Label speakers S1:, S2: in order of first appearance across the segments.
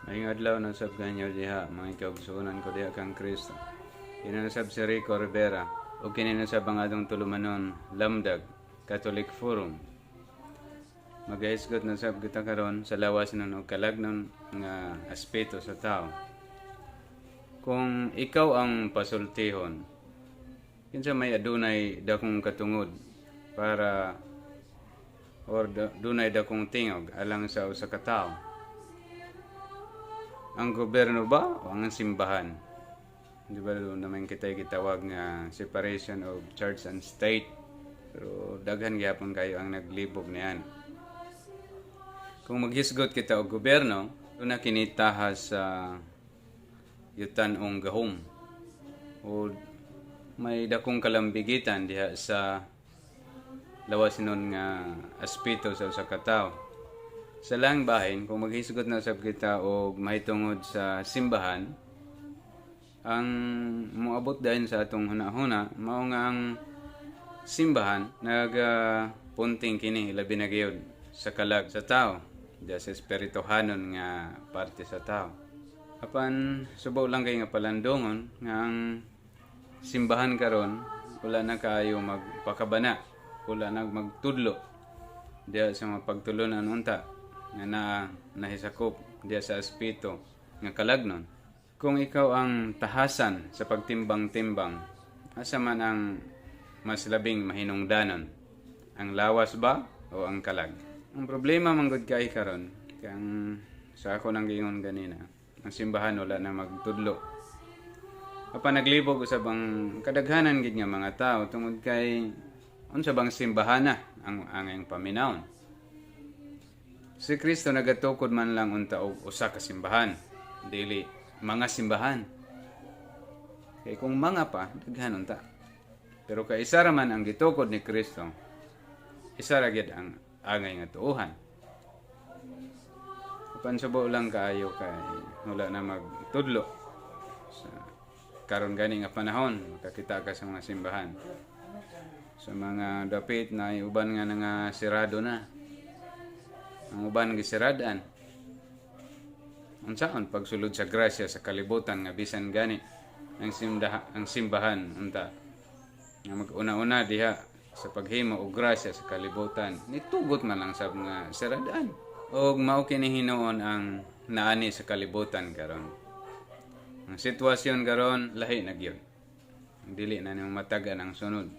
S1: Ayong adlaw na sab ganyo diha mga kaugsunan ko diha kang Kristo. Kinanasab si Rico Rivera o kininasab ang atong tulumanon Lamdag Catholic Forum. Magahisgot na sab kita karon sa lawas nun o kalagnon nga aspeto sa tao. Kung ikaw ang pasultihon, kinsa may adunay dakong katungod para or dunay dakong tingog alang sa usa ka tawo. Ang gobyerno ba o ang simbahan? Di ba doon naman kita gitawag nga separation of church and state. Pero daghan gyapon kayo ang naglibog niyan. Kung maghisgot kita og gobyerno, doon na kinitahas sa yutan ong gahom. O may dakong kalambigitan diha sa lawas nun nga aspeto sa usa ka tawo. Sa lang bahin, kung maghisgot na sab kita o mahitungod sa simbahan, ang moabot dahil sa atong hunahuna, mao nga ang simbahan nagapunting kini labi na gyud sa kalag sa tao, diya sa espirituhanon nga parte sa tao. Apan subaw lang kay nga palandongon nga ang simbahan karon wala na kaayo magpakabana, wala na magtudlo diya sa mga pagtulunan unta nga nahisakop diya sa aspeto nga kalagnon. Kung ikaw ang tahasan sa pagtimbang-timbang, asa man ang mas labing mahinungdanon, ang lawas ba o ang kalag? Ang problema manggod kay karon kang sa ako nang giingon ganina, ang simbahan wala na magtudlo. Apa naglibog usab ang kadaghanan gid nga mga tao tungod kay unsa bang simbahan ang iyang paminawon. Si Kristo nagatukod man lang unta og usa ka simbahan, dili mga simbahan. Kay kung mga pa daghan unta. Pero kay isa ra man ang gitukod ni Kristo, isa ra gyud ang angay nga tuohan. Pansubo lang kaayo kay wala na magtudlo. Sa karon gani nga panahon makakita ka sa mga simbahan. Sa mga dapit na uban nga nga sirado na. Ang uban gisiradan. Unsaon pagsulod sa grasya sa kalibutan nga bisan gani ang simbahan unta nga mag-una-una diha sa paghimo og grasya sa kalibutan nitugot man lang sab nga siradan. Og mao kini hinuon ang naani sa kalibutan karon. Ang sitwasyon karon lahi na gyud. Dili na nimo matagan ang sunod.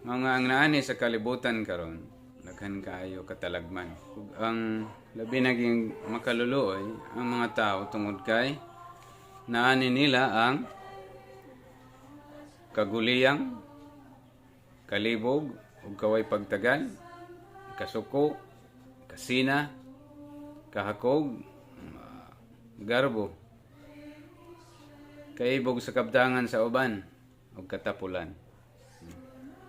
S1: Mga ang naani sa kalibutan karon daghan kaayo katalagman. Ug ang labi naging makaluluoy ang mga tao tungod kay naani nila ang kaguliyang, kalibog ug kaway pagtagan, kasuko, kasina, kahakog, garbo, kaibog sa kabdangan sa uban ug katapulan.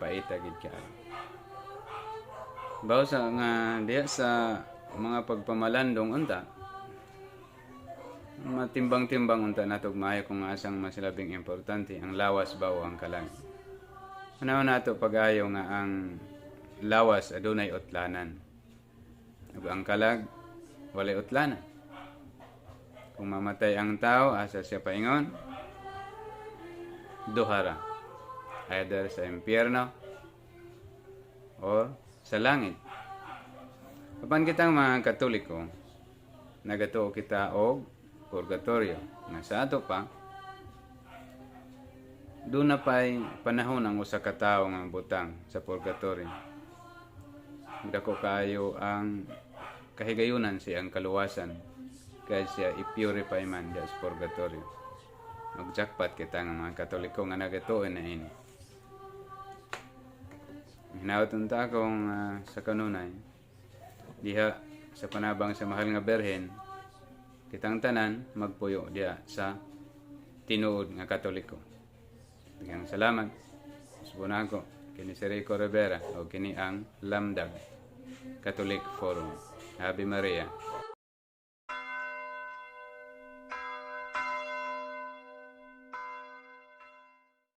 S1: Paita gid kaayo. Bawo sa nga diya sa mga pagpamalandong unta, matimbang-timbang unta natog maayo kung asang masilabing importante ang lawas bawo ang kalag. Panahon nato pag-ayo nga ang lawas adunay utlanan ug ang kalag walay utlanan. Kung mamatay ang tao asa siya paingon, duhara, either sa impyerno or sa langit. Apan kitang mga Katoliko, nagatuo kita og purgatorio. Nga sa ato pa, doon na pa'y panahon ang usa ka tawo nga butang sa purgatorio. Dako kaayo ang kahigayunan siyang kaluwasan kaya siya i-purify man sa purgatorio. Magjakpat kita nga mga Katoliko nga nagatuo na ini. Hinawaton ta akong sa kanunay diha sa panabang sa mahal nga berhen kitang tanan magpuyo diha sa tinuod nga Katoliko. Daghang salamat. Subona ko kini si Rico Rivera o kini ang Lamdag Catholic Forum. Ave Maria.